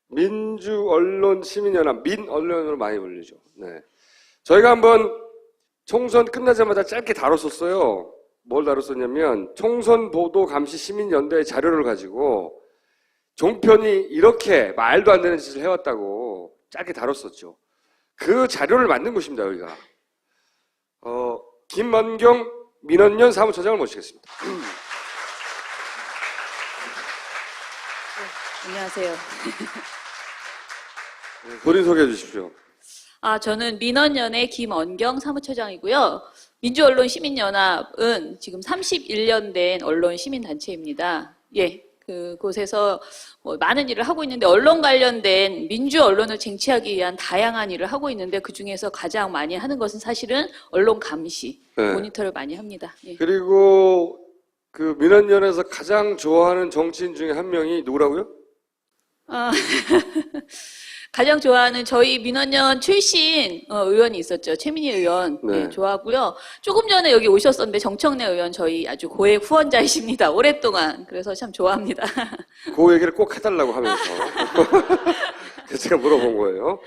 민주언론시민연합, 민언론으로 많이 불리죠. 네. 저희가 한번 총선 끝나자마자 짧게 다뤘었어요. 뭘 다뤘었냐면 총선 보도 감시 시민연대의 자료를 가지고 종편이 이렇게 말도 안 되는 짓을 해왔다고 짧게 다뤘었죠. 그 자료를 만든 곳입니다, 여기가. 김원경 민원연 사무처장을 모시겠습니다. 안녕하세요. 본인 소개해 주십시오. 저는 민원연의 김원경 사무처장이고요. 민주언론 시민연합은 지금 31년 된 언론 시민단체입니다. 예, 그곳에서 많은 일을 하고 있는데 언론 관련된 민주 언론을 쟁취하기 위한 다양한 일을 하고 있는데 그 중에서 가장 많이 하는 것은 사실은 언론 감시, 네. 모니터를 많이 합니다. 예. 그리고 그 민원연에서 가장 좋아하는 정치인 중에 한 명이 누구라고요? 가장 좋아하는 저희 민원연 출신 의원이 있었죠. 최민희 의원. 네. 네, 좋아하고요. 조금 전에 여기 오셨었는데 정청래 의원 저희 아주 고액 후원자이십니다. 오랫동안. 그래서 참 좋아합니다. 그 얘기를 꼭 해달라고 하면서 그래서 제가 물어본 거예요.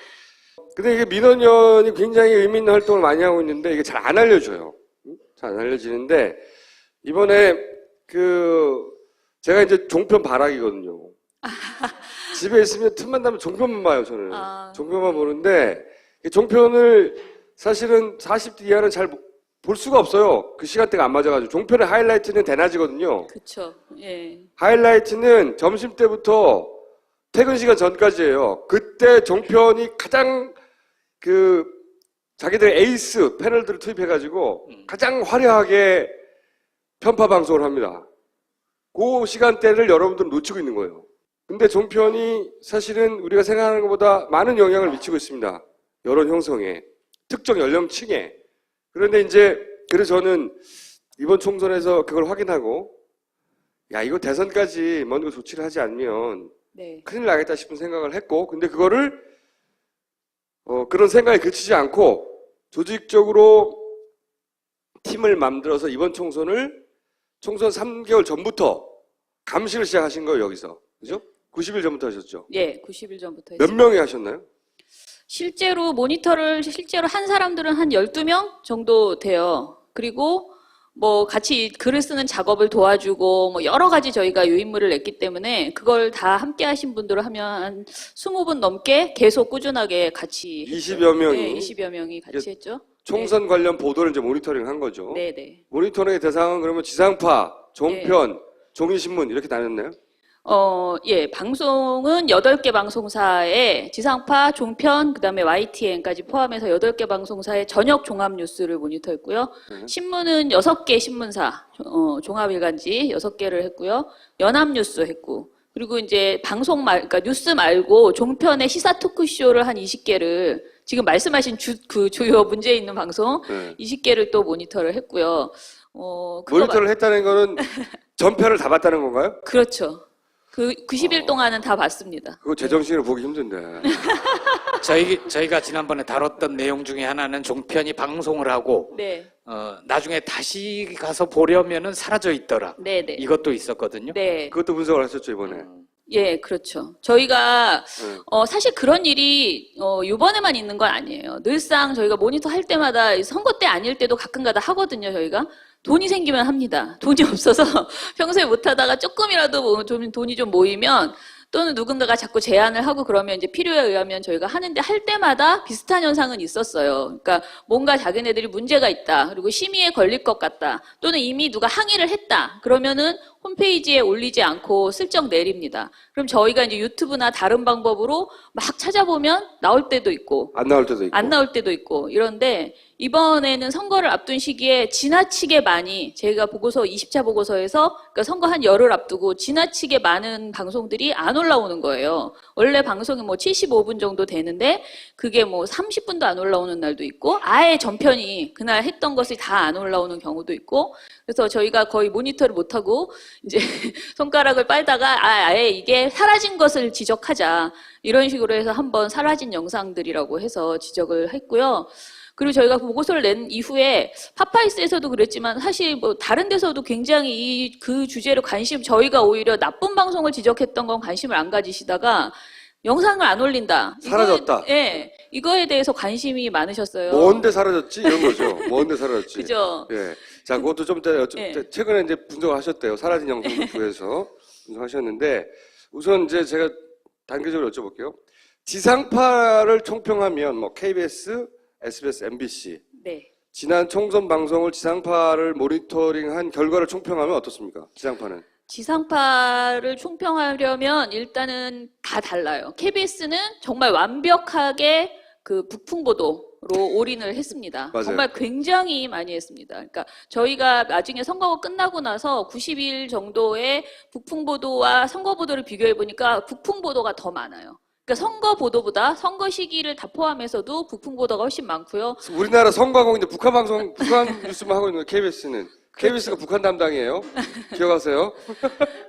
근데 이게 민원연이 굉장히 의미 있는 활동을 많이 하고 있는데 이게 잘 안 알려져요. 잘 안 알려지는데 이번에 제가 이제 종편 바락이거든요. 집에 있으면 틈만 나면 종편만 봐요, 저는. 종편만 보는데, 종편을 사실은 40대 이하는 잘 볼 수가 없어요. 그 시간대가 안 맞아가지고. 종편의 하이라이트는 대낮이거든요. 그쵸. 예. 하이라이트는 점심 때부터 퇴근 시간 전까지예요. 그때 종편이 가장 자기들의 에이스 패널들을 투입해가지고 가장 화려하게 편파 방송을 합니다. 그 시간대를 여러분들은 놓치고 있는 거예요. 근데 종편이 사실은 우리가 생각하는 것보다 많은 영향을 미치고 있습니다. 여론 형성에, 특정 연령층에. 그런데 그래서 저는 이번 총선에서 그걸 확인하고, 야, 이거 대선까지 먼저 조치를 하지 않으면 네. 큰일 나겠다 싶은 생각을 했고, 근데 그거를, 그런 생각에 그치지 않고, 조직적으로 팀을 만들어서 이번 총선 3개월 전부터 감시를 시작하신 거예요, 여기서. 그죠? 90일 전부터 하셨죠? 예, 90일 전부터 몇 했습니다. 명이 하셨나요? 실제로 모니터를 실제로 한 사람들은 한 12명 정도 돼요. 그리고 같이 글을 쓰는 작업을 도와주고 여러 가지 저희가 유인물을 냈기 때문에 그걸 다 함께 하신 분들을 하면 한 20분 넘게 계속 꾸준하게 같이 20여 명이. 네, 20여 명이 같이 했죠. 총선 관련 보도를 이제 모니터링 한 거죠. 네, 네. 모니터링의 대상은 그러면 지상파, 종편, 종이신문 이렇게 나눴나요? 예, 방송은 8개 방송사에 지상파, 종편, 그다음에 YTN까지 포함해서 8개 방송사의 저녁 종합 뉴스를 모니터했고요. 신문은 6개 신문사, 종합일간지 6개를 했고요. 연합뉴스 했고, 그리고 이제 그러니까 뉴스 말고 종편의 시사 토크쇼를 한 20개를 지금 말씀하신 주요 문제 있는 방송 20개를 또 모니터를 했고요. 모니터를 했다는 거는 전편을 다 봤다는 건가요? 그렇죠. 90일 동안은 다 봤습니다. 그거 제정신으로 보기 힘든데. 저희가 지난번에 다뤘던 내용 중에 하나는 종편이 방송을 하고 네. 나중에 다시 가서 보려면은 사라져 있더라. 네, 네. 이것도 있었거든요. 네. 그것도 분석을 하셨죠, 이번에. 예, 그렇죠. 저희가 사실 그런 일이 이번에만 있는 건 아니에요. 늘상 저희가 모니터 할 때마다 선거 때 아닐 때도 가끔가다 하거든요, 저희가. 돈이 생기면 합니다. 돈이 없어서 평소에 못하다가 조금이라도 돈이 좀 모이면 또는 누군가가 자꾸 제안을 하고 그러면 이제 필요에 의하면 저희가 하는데 할 때마다 비슷한 현상은 있었어요. 그러니까 뭔가 자기네들이 문제가 있다. 그리고 심의에 걸릴 것 같다. 또는 이미 누가 항의를 했다. 그러면은 홈페이지에 올리지 않고 슬쩍 내립니다. 그럼 저희가 이제 유튜브나 다른 방법으로 막 찾아보면 나올 때도 있고 안 나올 때도 있고. 안 나올 때도 있고 이런데 이번에는 선거를 앞둔 시기에 지나치게 많이 저희가 보고서 20차 보고서에서 그러니까 선거 한 열흘 앞두고 지나치게 많은 방송들이 안 올라오는 거예요. 원래 방송이 75분 정도 되는데 그게 30분도 안 올라오는 날도 있고 아예 전편이 그날 했던 것이 다 안 올라오는 경우도 있고 그래서 저희가 거의 모니터를 못하고 이제 손가락을 빨다가 아예 이게 사라진 것을 지적하자 이런 식으로 해서 한번 사라진 영상들이라고 해서 지적을 했고요. 그리고 저희가 보고서를 낸 이후에 파파이스에서도 그랬지만 사실 다른 데서도 굉장히 그 주제로 저희가 오히려 나쁜 방송을 지적했던 건 관심을 안 가지시다가 영상을 안 올린다. 사라졌다. 이거에 대해서 관심이 많으셨어요. 뭔데 사라졌지? 이런 거죠. 뭔데 사라졌지? 그죠? 예. 자, 그것도 좀 최근에 이제 분석을 하셨대요. 사라진 영상을 구해서 분석하셨는데, 우선 이제 제가 단계적으로 여쭤볼게요. 지상파를 총평하면 뭐 KBS, SBS, MBC. 네. 지난 총선 방송을 지상파를 모니터링한 결과를 총평하면 어떻습니까? 지상파는. 지상파를 총평하려면 일단은 다 달라요. KBS는 정말 완벽하게 그 북풍보도로 올인을 했습니다. 맞아요. 정말 굉장히 많이 했습니다. 그러니까 저희가 나중에 선거가 끝나고 나서 90일 정도의 북풍보도와 선거보도를 비교해 보니까 북풍보도가 더 많아요. 그러니까 선거보도보다 선거 시기를 다 포함해서도 북풍보도가 훨씬 많고요. 우리나라 선거하고 있는데 북한 방송, 북한 뉴스만 하고 있는 KBS는. KBS가 그렇죠. 북한 담당이에요. 기억하세요?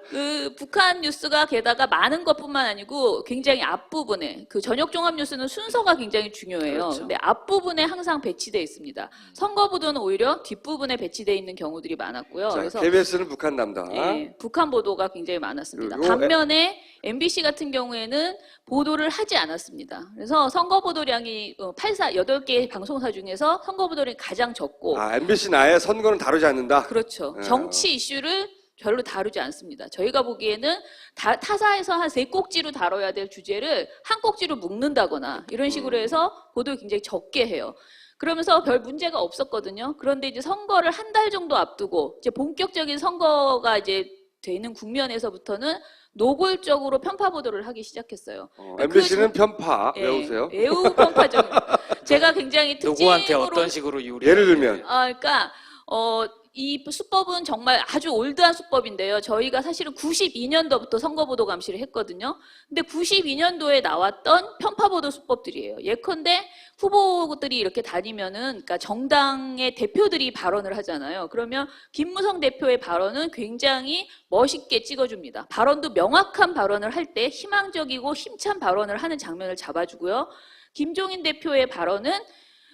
그 북한 뉴스가 게다가 많은 것뿐만 아니고 굉장히 앞부분에 그 저녁 종합 뉴스는 순서가 굉장히 중요해요. 그렇죠. 근데 앞부분에 항상 배치되어 있습니다. 선거 보도는 오히려 뒷부분에 배치되어 있는 경우들이 많았고요. 자, 그래서 KBS는 북한 담당. 북한 보도가 굉장히 많았습니다. 그리고 반면에 MBC 같은 경우에는 보도를 하지 않았습니다. 그래서 선거 보도량이 8개 방송사 중에서 선거 보도량이 가장 적고 MBC는 아예 선거는 다루지 않는다. 그렇죠. 네. 정치 이슈를 별로 다루지 않습니다. 저희가 보기에는 타사에서 한 3꼭지로 다뤄야 될 주제를 한 꼭지로 묶는다거나 이런 식으로 해서 보도를 굉장히 적게 해요. 그러면서 별 문제가 없었거든요. 그런데 이제 선거를 한 달 정도 앞두고 이제 본격적인 선거가 이제 되는 국면에서부터는 노골적으로 편파 보도를 하기 시작했어요. MBC는 편파. 외우세요. 매우 편파적. 제가 굉장히 특징으로 누구한테 어떤 식으로 유리? 예를 들면 그러니까 이 수법은 정말 아주 올드한 수법인데요. 저희가 사실은 92년도부터 선거보도 감시를 했거든요. 근데 92년도에 나왔던 편파보도 수법들이에요. 예컨대 후보들이 이렇게 다니면은, 그러니까 정당의 대표들이 발언을 하잖아요. 그러면 김무성 대표의 발언은 굉장히 멋있게 찍어줍니다. 발언도 명확한 발언을 할 때 희망적이고 힘찬 발언을 하는 장면을 잡아주고요. 김종인 대표의 발언은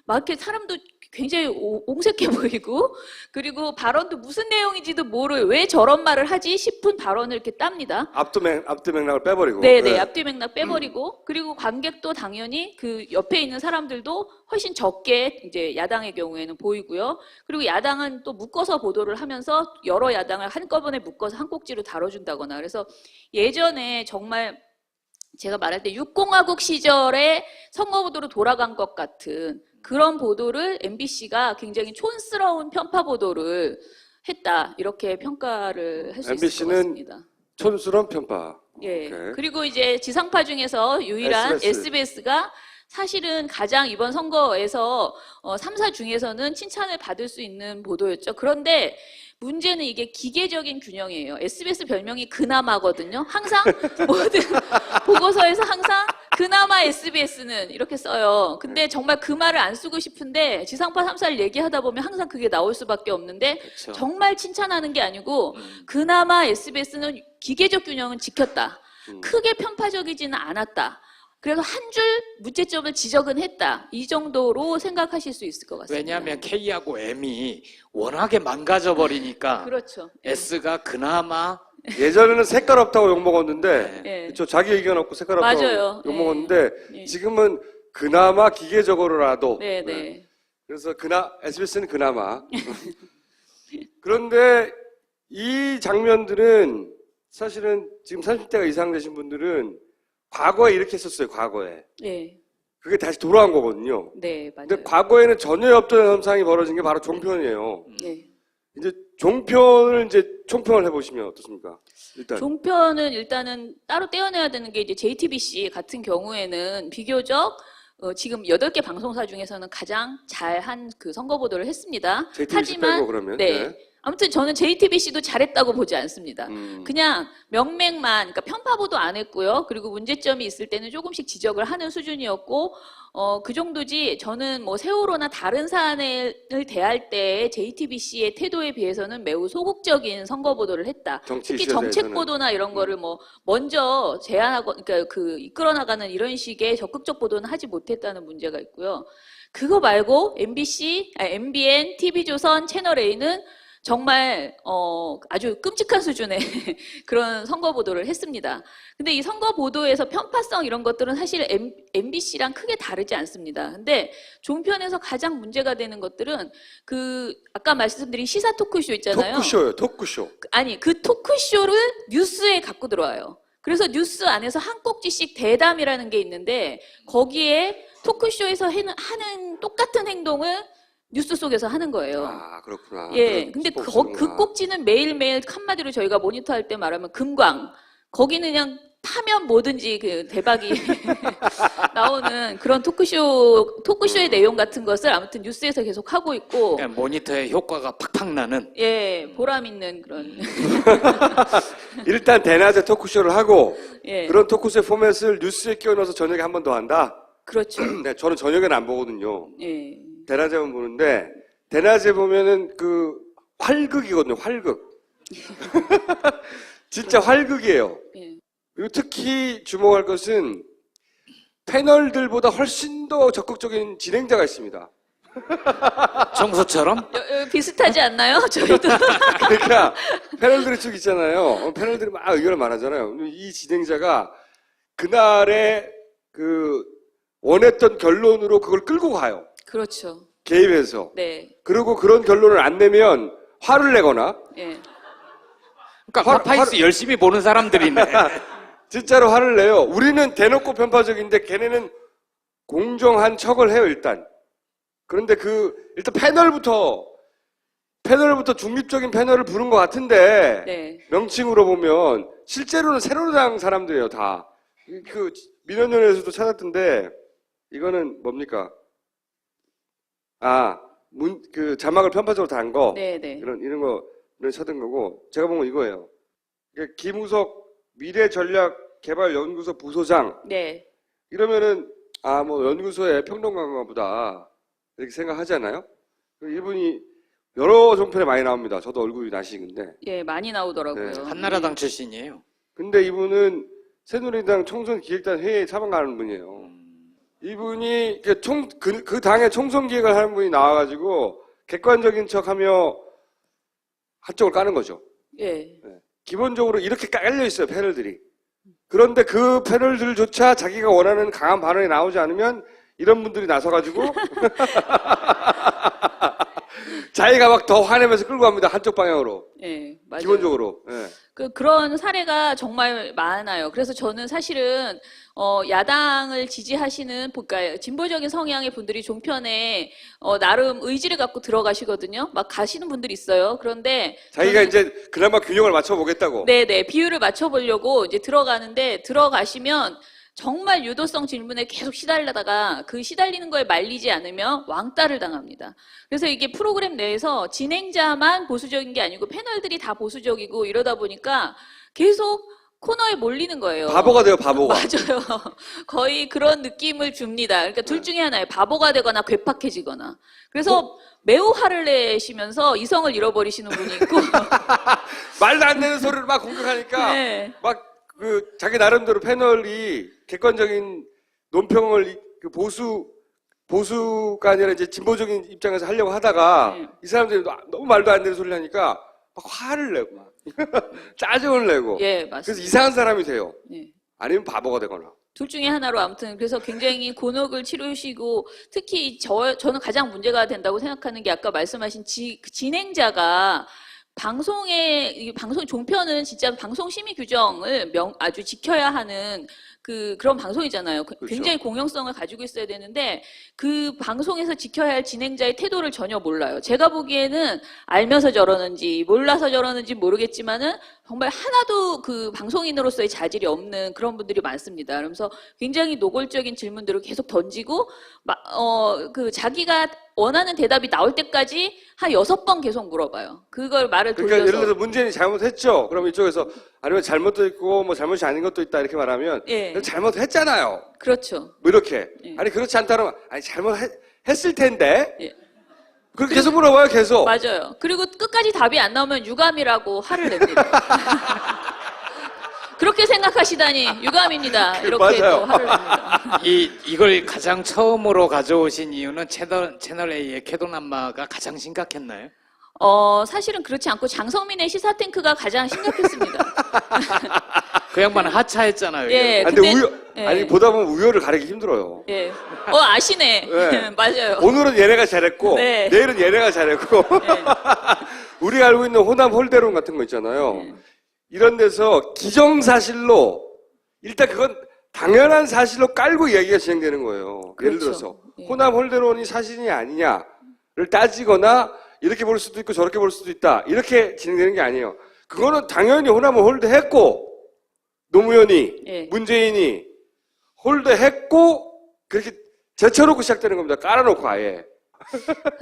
막 이렇게 사람도 굉장히 옹색해 보이고, 그리고 발언도 무슨 내용인지도 모르고 왜 저런 말을 하지 싶은 발언을 이렇게 땁니다. 앞뒤 맥락을 빼버리고. 네네, 앞뒤 맥락 빼버리고, 그리고 관객도 당연히 그 옆에 있는 사람들도 훨씬 적게 이제 야당의 경우에는 보이고요. 그리고 야당은 또 묶어서 보도를 하면서 여러 야당을 한꺼번에 묶어서 한 꼭지로 다뤄준다거나. 그래서 예전에 정말 제가 말할 때 6공화국 시절에 선거보도로 돌아간 것 같은 그런 보도를 MBC가 굉장히 촌스러운 편파 보도를 했다, 이렇게 평가를 할 수 있을 것 같습니다. 촌스러운 편파. 예. 오케이. 그리고 이제 지상파 중에서 유일한 SBS가 사실은 가장 이번 선거에서 3사 중에서는 칭찬을 받을 수 있는 보도였죠. 그런데 문제는 이게 기계적인 균형이에요. SBS 별명이 그나마거든요. 항상 모든 보고서에서 항상 그나마 SBS는 이렇게 써요. 근데 정말 그 말을 안 쓰고 싶은데 지상파 3사를 얘기하다 보면 항상 그게 나올 수밖에 없는데, 그렇죠. 정말 칭찬하는 게 아니고 그나마 SBS는 기계적 균형은 지켰다. 크게 편파적이지는 않았다. 그래서 한 줄 문제점을 지적은 했다. 이 정도로 생각하실 수 있을 것 같습니다. 왜냐하면 K하고 M이 워낙에 망가져 버리니까 그렇죠. S가 그나마 예전에는 색깔 없다고 욕먹었는데, 예. 그렇죠. 자기 의견 없고 색깔 없다고 맞아요. 욕먹었는데, 예. 지금은 그나마 기계적으로라도. 네네. 네. 그래서 SBS는 그나마. 그런데 이 장면들은 사실은 지금 30대가 이상 되신 분들은 과거에 이렇게 했었어요, 과거에. 네. 그게 다시 돌아온 거거든요. 네, 맞아요. 근데 과거에는 전혀 없던 현상이 벌어진 게 바로 종편이에요. 네. 이제 종편을 이제 총평을 해보시면 어떻습니까? 일단. 종편은 일단은 따로 떼어내야 되는 게 이제 JTBC 같은 경우에는 비교적 지금 8개 방송사 중에서는 가장 잘한 그 선거 보도를 했습니다. JTBC 빼고 그러면. 네. 아무튼 저는 JTBC도 잘했다고 보지 않습니다. 그냥 명맥만, 그러니까 편파 보도 안 했고요. 그리고 문제점이 있을 때는 조금씩 지적을 하는 수준이었고, 그 정도지. 저는 뭐 세월호나 다른 사안을 대할 때 JTBC의 태도에 비해서는 매우 소극적인 선거 보도를 했다. 특히 정책 보도나 이런 거를 뭐 먼저 제안하고, 그러니까 그 이끌어 나가는 이런 식의 적극적 보도는 하지 못했다는 문제가 있고요. 그거 말고 MBN, TV조선, 채널A는 정말 아주 끔찍한 수준의 그런 선거 보도를 했습니다. 근데 이 선거 보도에서 편파성 이런 것들은 사실 MBC랑 크게 다르지 않습니다. 근데 종편에서 가장 문제가 되는 것들은 그 아까 말씀드린 시사 토크쇼 있잖아요. 토크쇼요, 토크쇼. 아니 그 토크쇼를 뉴스에 갖고 들어와요. 그래서 뉴스 안에서 한 꼭지씩 대담이라는 게 있는데 거기에 토크쇼에서 하는 똑같은 행동을 뉴스 속에서 하는 거예요. 아, 그렇구나. 예, 근데 그 꼭지는 매일매일 한마디로 저희가 모니터할 때 말하면 금광. 거기는 그냥 파면 뭐든지 그 대박이 나오는 그런 토크쇼의 내용 같은 것을 아무튼 뉴스에서 계속 하고 있고. 그러니까 모니터의 효과가 팍팍 나는. 예, 보람 있는 그런. 일단 대낮에 토크쇼를 하고 예, 그런 토크쇼 포맷을 뉴스에 끼워 넣어서 저녁에 한 번 더 한다. 그렇죠. 네, 저는 저녁에는 안 보거든요. 예, 대낮에만 보는데 대낮에 보면은 그 활극이거든요. 활극. 진짜 활극이에요. 예. 그리고 특히 주목할 것은 패널들보다 훨씬 더 적극적인 진행자가 있습니다. 청소처럼? 비슷하지 않나요? 저희도. 그러니까 패널들이 쭉 있잖아요. 패널들이 막 의견을 말하잖아요. 이 진행자가 그날의 그 원했던 결론으로 그걸 끌고 가요. 그렇죠. 개입해서. 네. 그리고 그런 결론을 안 내면 화를 내거나 예. 그러니까 파파이스 열심히 보는 사람들이네. 진짜로 화를 내요. 우리는 대놓고 편파적인데 걔네는 공정한 척을 해요, 일단. 그런데 일단 패널부터 중립적인 패널을 부른 것 같은데, 네. 명칭으로 보면, 실제로는 새누리당 사람들이에요, 다. 민원연에서도 찾았던데, 이거는 뭡니까? 자막을 편파적으로 단 거. 네, 네. 이런 거를 찾은 거고, 제가 본 건 이거예요. 김우석 미래전략개발연구소 부소장. 네. 이러면은, 연구소의 평론가인가 보다. 이렇게 생각하잖아요? 이분이 여러 종편에 많이 나옵니다. 저도 얼굴이 나시는데. 예, 많이 나오더라고요. 네. 한나라당 출신이에요. 근데 이분은 새누리당 총선 기획단 회의에 참가하는 분이에요. 이분이 그 당의 총선 기획을 하는 분이 나와가지고 객관적인 척하며 한쪽을 까는 거죠. 예. 기본적으로 이렇게 깔려 있어요, 패널들이. 그런데 그 패널들조차 자기가 원하는 강한 발언이 나오지 않으면 이런 분들이 나서가지고 자기가 막 더 화내면서 끌고 갑니다. 한쪽 방향으로. 예, 맞아요. 기본적으로. 예. 그런 사례가 정말 많아요. 그래서 저는 사실은 야당을 지지하시는 그러니까 진보적인 성향의 분들이 종편에 나름 의지를 갖고 들어가시거든요. 막 가시는 분들이 있어요. 그런데 자기가 이제 그나마 균형을 맞춰보겠다고. 네네, 비율을 맞춰보려고 이제 들어가는데 들어가시면 정말 유도성 질문에 계속 시달리다가 그 시달리는 거에 말리지 않으면 왕따를 당합니다. 그래서 이게 프로그램 내에서 진행자만 보수적인 게 아니고 패널들이 다 보수적이고 이러다 보니까 계속 코너에 몰리는 거예요. 바보가 돼요, 바보가. 맞아요. 거의 그런 느낌을 줍니다. 그러니까 둘 중에 하나예요. 바보가 되거나 괴팍해지거나. 그래서 매우 화를 내시면서 이성을 잃어버리시는 분이 있고 말도 안 되는 소리를 막 공격하니까 네. 막 자기 나름대로 패널이 객관적인 논평을 보수가 아니라 이제 진보적인 입장에서 하려고 하다가 네. 이 사람들이 너무 말도 안 되는 소리를 하니까 막 화를 내고 막 짜증을 내고 예, 맞습니다. 그래서 이상한 사람이 돼요. 예. 아니면 바보가 되거나. 둘 중에 하나로 아무튼 그래서 굉장히 곤혹을 치르시고 특히 저는 가장 문제가 된다고 생각하는 게 아까 말씀하신 진행자가 방송 종편은 진짜 방송 심의 규정을 아주 지켜야 하는 그런 방송이잖아요. 그렇죠. 굉장히 공영성을 가지고 있어야 되는데 그 방송에서 지켜야 할 진행자의 태도를 전혀 몰라요. 제가 보기에는 알면서 저러는지 몰라서 저러는지 모르겠지만은 정말 하나도 그 방송인으로서의 자질이 없는 그런 분들이 많습니다. 그러면서 굉장히 노골적인 질문들을 계속 던지고 자기가 원하는 대답이 나올 때까지 한 6번 계속 물어봐요. 그걸 말을 그러니까 돌려서. 예를 들어서 문재인이 잘못했죠. 그럼 이쪽에서 아니면 잘못도 있고 뭐 잘못이 아닌 것도 있다 이렇게 말하면 예. 잘못했잖아요. 그렇죠. 뭐 이렇게. 예. 아니 그렇지 않다면 아니 잘못했을 텐데. 예. 그렇게 계속 물어봐요, 계속. 맞아요. 그리고 끝까지 답이 안 나오면 유감이라고 화를 냅니다. 그렇게 생각하시다니 유감입니다. 이렇게 맞아요. 또 화를 냅니다. 이걸 가장 처음으로 가져오신 이유는 채널 A의 쾌도남마가 가장 심각했나요? 사실은 그렇지 않고 장성민의 시사탱크가 가장 심각했습니다. 그 양반은 하차했잖아요. 예, 근데 예. 아니 보다 보면 우열을 가리기 힘들어요. 예. 아시네. 네. 맞아요. 오늘은 얘네가 잘했고 네. 내일은 얘네가 잘했고 우리가 알고 있는 호남 홀대론 같은 거 있잖아요. 네. 이런 데서 기정사실로 일단 그건 당연한 사실로 깔고 얘기가 진행되는 거예요. 예를 그렇죠. 들어서 예. 호남 홀대론이 사실이 아니냐를 따지거나 이렇게 볼 수도 있고 저렇게 볼 수도 있다. 이렇게 진행되는 게 아니에요. 그거는 당연히 호남을 홀대했고 노무현이 예. 문재인이 홀대했고 그렇게 제쳐놓고 시작되는 겁니다. 깔아놓고 아예.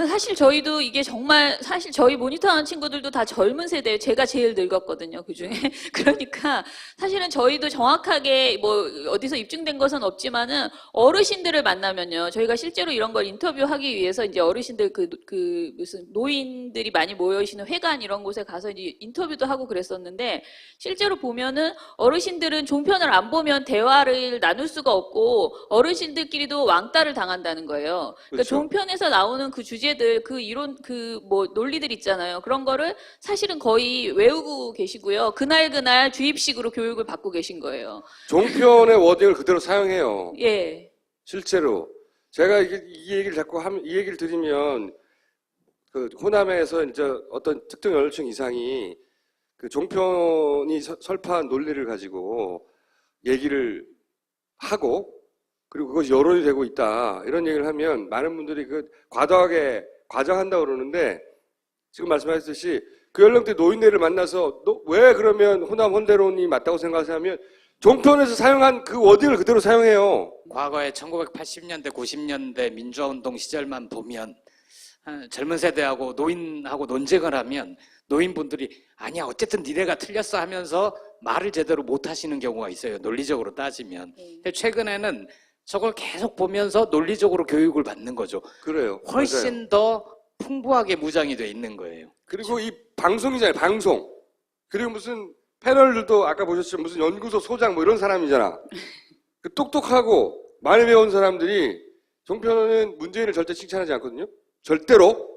사실 저희도 이게 정말 사실 저희 모니터하는 친구들도 다 젊은 세대예요. 제가 제일 늙었거든요. 그중에. 그러니까 사실은 저희도 정확하게 뭐 어디서 입증된 것은 없지만은 어르신들을 만나면요. 저희가 실제로 이런 걸 인터뷰하기 위해서 이제 어르신들 그 무슨 노인들이 많이 모여 있는 회관 이런 곳에 가서 이제 인터뷰도 하고 그랬었는데 실제로 보면은 어르신들은 종편을 안 보면 대화를 나눌 수가 없고 어르신들끼리도 왕따를 당한다는 거예요. 그러니까 그렇죠. 종편에서 나오는 그 주제들, 그 이론, 그 뭐 논리들 있잖아요. 그런 거를 사실은 거의 외우고 계시고요. 그날 주입식으로 교육을 받고 계신 거예요. 종편의 워딩을 그대로 사용해요. 예. 실제로. 제가 이 얘기를 자꾸 이 얘기를 드리면 그 호남에서 이제 어떤 특정 연령층 이상이 그 종편이 설파한 논리를 가지고 얘기를 하고 그리고 그것이 여론이 되고 있다. 이런 얘기를 하면 많은 분들이 그 과도하게 과장한다고 그러는데 지금 말씀하셨듯이 그 연령대 노인네를 만나서 너 왜 그러면 호남 홀대론이 맞다고 생각하냐면 종편에서 사용한 그 워딩을 그대로 사용해요. 과거에 1980년대, 90년대 민주화운동 시절만 보면 젊은 세대하고 노인하고 논쟁을 하면 노인분들이 아니야 어쨌든 니네가 틀렸어 하면서 말을 제대로 못 하시는 경우가 있어요. 논리적으로 따지면. 근데 최근에는 저걸 계속 보면서 논리적으로 교육을 받는 거죠. 그래요. 훨씬 맞아요. 더 풍부하게 무장이 돼 있는 거예요. 그리고 이 방송이잖아요. 방송. 그리고 무슨 패널들도 아까 보셨지만 무슨 연구소 소장 뭐 이런 사람이잖아. 그 똑똑하고 많이 배운 사람들이 종편은 문재인을 절대 칭찬하지 않거든요. 절대로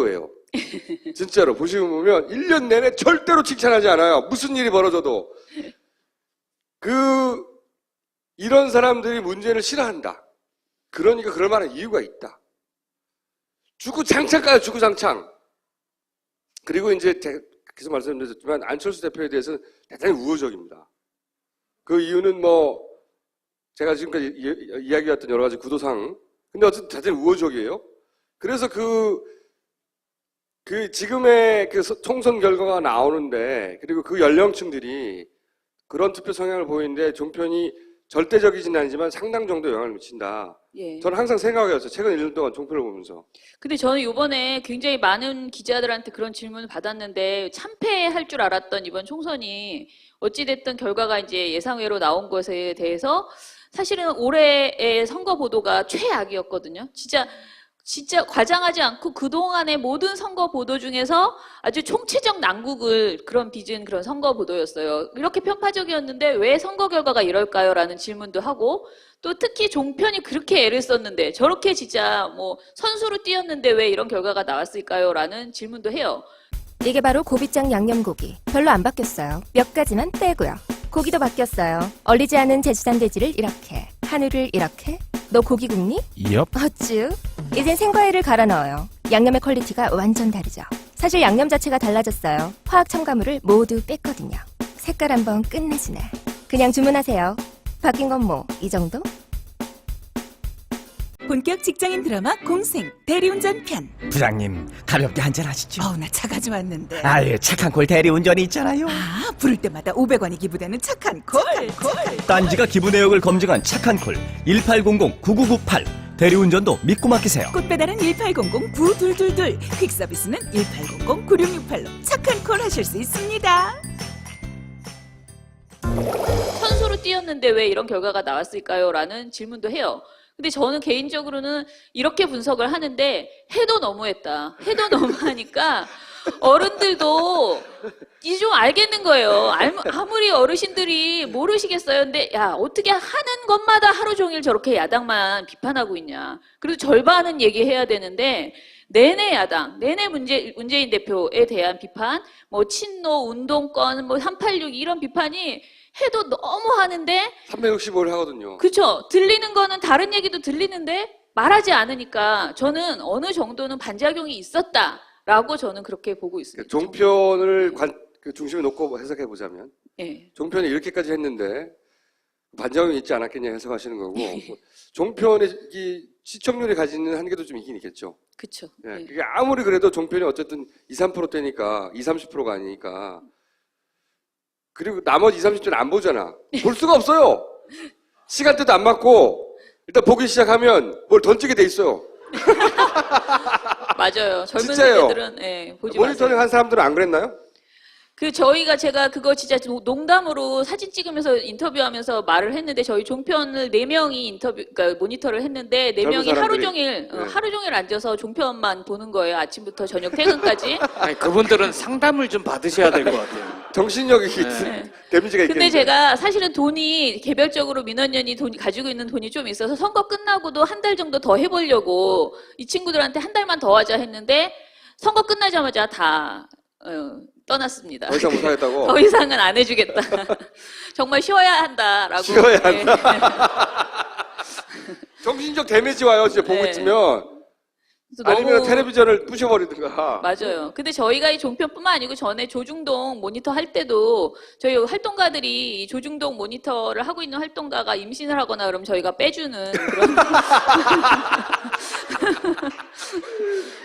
해요. 진짜로 보시면 보면 1년 내내 절대로 칭찬하지 않아요. 무슨 일이 벌어져도. 이런 사람들이 문재인을 싫어한다. 그러니까 그럴 만한 이유가 있다. 주구장창까지 주구장창. 그리고 이제 계속 말씀드렸지만 안철수 대표에 대해서는 대단히 우호적입니다. 그 이유는 뭐 제가 지금까지 이야기했던 여러 가지 구도상 근데 어쨌든 대단히 우호적이에요. 그래서 지금의 그 총선 결과가 나오는데 그리고 그 연령층들이 그런 투표 성향을 보이는데 종편이 절대적이진 아니지만 상당 정도 영향을 미친다. 예. 저는 항상 생각해왔어요. 최근 1년 동안 종편을 보면서. 근데 저는 이번에 굉장히 많은 기자들한테 그런 질문을 받았는데 참패할 줄 알았던 이번 총선이 어찌됐든 결과가 이제 예상외로 나온 것에 대해서 사실은 올해의 선거 보도가 최악이었거든요. 진짜 과장하지 않고 그동안의 모든 선거 보도 중에서 아주 총체적 난국을 빚은 그런 선거 보도였어요. 이렇게 편파적이었는데 왜 선거 결과가 이럴까요? 라는 질문도 하고 또 특히 종편이 그렇게 애를 썼는데 저렇게 진짜 뭐 선수로 뛰었는데 왜 이런 결과가 나왔을까요? 라는 질문도 해요. 이게 바로 고비장 양념고기. 별로 안 바뀌었어요. 몇 가지만 빼고요. 고기도 바뀌었어요. 얼리지 않은 제주산 돼지를 이렇게, 한우를 이렇게. 너 고기 굽니? 엽. 어쭈? 이젠 생과일을 갈아 넣어요. 양념의 퀄리티가 완전 다르죠. 사실 양념 자체가 달라졌어요. 화학 첨가물을 모두 뺐거든요. 색깔 한번 끝내주네. 그냥 주문하세요. 바뀐 건 뭐 이 정도? 본격 직장인 드라마 공생 대리운전 편. 부장님 가볍게 한잔 하시죠. 나 차 가져왔는데. 아예 착한 콜 대리운전이 있잖아요. 부를 때마다 500원이 기부되는 착한 콜. 딴지가 기부 내역을 검증한 착한 콜 1800-9998 대리운전도 믿고 맡기세요. 꽃배달은 1800-9222. 퀵서비스는 1800-9668로 착한 콜 하실 수 있습니다. 선수로 뛰었는데 왜 이런 결과가 나왔을까요? 라는 질문도 해요. 근데 저는 개인적으로는 이렇게 분석을 하는데 해도 너무했다. 해도 너무하니까 어른들도 이제 좀 알겠는 거예요. 아무리 어르신들이 모르시겠어요. 근데 야 어떻게 하는 것마다 하루 종일 저렇게 야당만 비판하고 있냐. 그래도 절반은 얘기해야 되는데 내내 야당, 내내 문재인 대표에 대한 비판, 뭐 친노, 운동권, 뭐 386 이런 비판이 해도 너무 하는데 365일 하거든요. 그쵸? 들리는 거는 다른 얘기도 들리는데 말하지 않으니까 저는 어느 정도는 반작용이 있었다라고 저는 그렇게 보고 있습니다. 종편을 그 중심에 놓고 해석해 보자면 예. 종편이 이렇게까지 했는데 반작용이 있지 않았겠냐 해석하시는 거고 종편의 이 시청률이 가지는 한계도 좀 있긴 있겠죠. 그쵸. 예, 예. 그게 아무리 그래도 종편이 어쨌든 2~3%대니까 20~30%가 아니니까 그리고 나머지 20~30%는 안 보잖아. 볼 수가 없어요. 시간대도 안 맞고 일단 보기 시작하면 뭘 던지게 돼 있어요. 맞아요. 젊은 진짜예요. 세대들은 예, 보지 모니터링 마세요. 한 사람들은 안 그랬나요? 제가 그거 진짜 농담으로 사진 찍으면서 인터뷰하면서 말을 했는데 저희 종편을 4명이 그러니까 모니터를 했는데 젊은 4명이 하루 사람들이. 종일 네. 하루 종일 앉아서 종편만 보는 거예요. 아침부터 저녁 퇴근까지. 아니, 그분들은 상담을 좀 받으셔야 될 것 같아요. 정신력이 네. 데미지가 있겠는데. 근데 제가 사실은 돈이 개별적으로 민원연이 가지고 있는 돈이 좀 있어서 선거 끝나고도 한 달 정도 더 해보려고 이 친구들한테 한 달만 더 하자 했는데 선거 끝나자마자 다 떠났습니다. 더 이상 못하겠다고? 더 이상은 안 해주겠다. 정말 쉬어야 한다라고. 쉬어야 네. 정신적 데미지 와요. 진짜 보고 네. 있으면. 그래서 아니면 너무- 텔레비전을 부셔버리든가. 맞아요. 근데 저희가 이 종편뿐만 아니고 전에 조중동 모니터 할 때도 저희 활동가들이 이 조중동 모니터를 하고 있는 활동가가 임신을 하거나 그러면 저희가 빼주는 그런.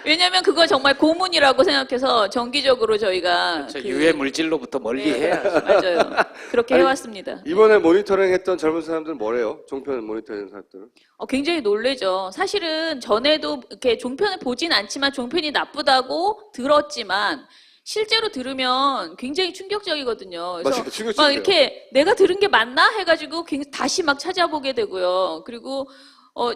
왜냐면 그거 정말 고문이라고 생각해서 정기적으로 저희가 저 유해 물질로부터 멀리 네, 해야죠. 맞아요. 그렇게 아니, 해왔습니다. 이번에 모니터링 했던 젊은 사람들은 뭐래요? 종편 모니터링 했던 사람들은? 굉장히 놀래죠. 사실은 전에도 이렇게 종편을 보진 않지만 종편이 나쁘다고 들었지만 실제로 들으면 굉장히 충격적이거든요. 그래서 맞아요. 막 충격적이에요. 이렇게 내가 들은 게 맞나 해가지고 다시 막 찾아보게 되고요. 그리고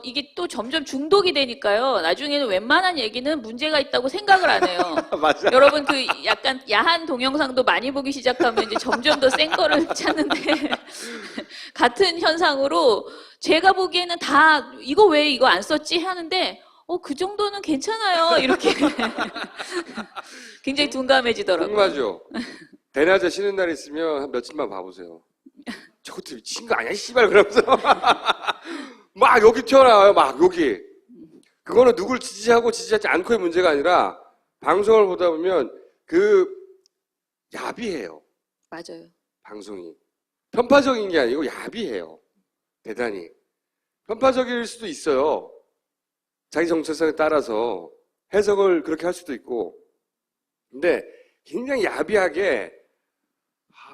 이게 또 점점 중독이 되니까요. 나중에는 웬만한 얘기는 문제가 있다고 생각을 안 해요. 맞아. 여러분 그 약간 야한 동영상도 많이 보기 시작하면 이제 점점 더 센 거를 찾는데 같은 현상으로 제가 보기에는 다 이거 왜 이거 안 썼지 하는데 그 정도는 괜찮아요. 이렇게 굉장히 둔감해지더라고요. 궁금하죠? 대낮에 쉬는 날 있으면 한 며칠만 봐보세요. 저것도 미친 거 아니야? 씨발 그러면서 막 여기 튀어나와요. 막 여기. 그거는 누굴 지지하고 지지하지 않고의 문제가 아니라 방송을 보다 보면 야비해요. 맞아요. 방송이. 편파적인 게 아니고 야비해요. 대단히. 편파적일 수도 있어요. 자기 정체성에 따라서 해석을 그렇게 할 수도 있고. 근데 굉장히 야비하게,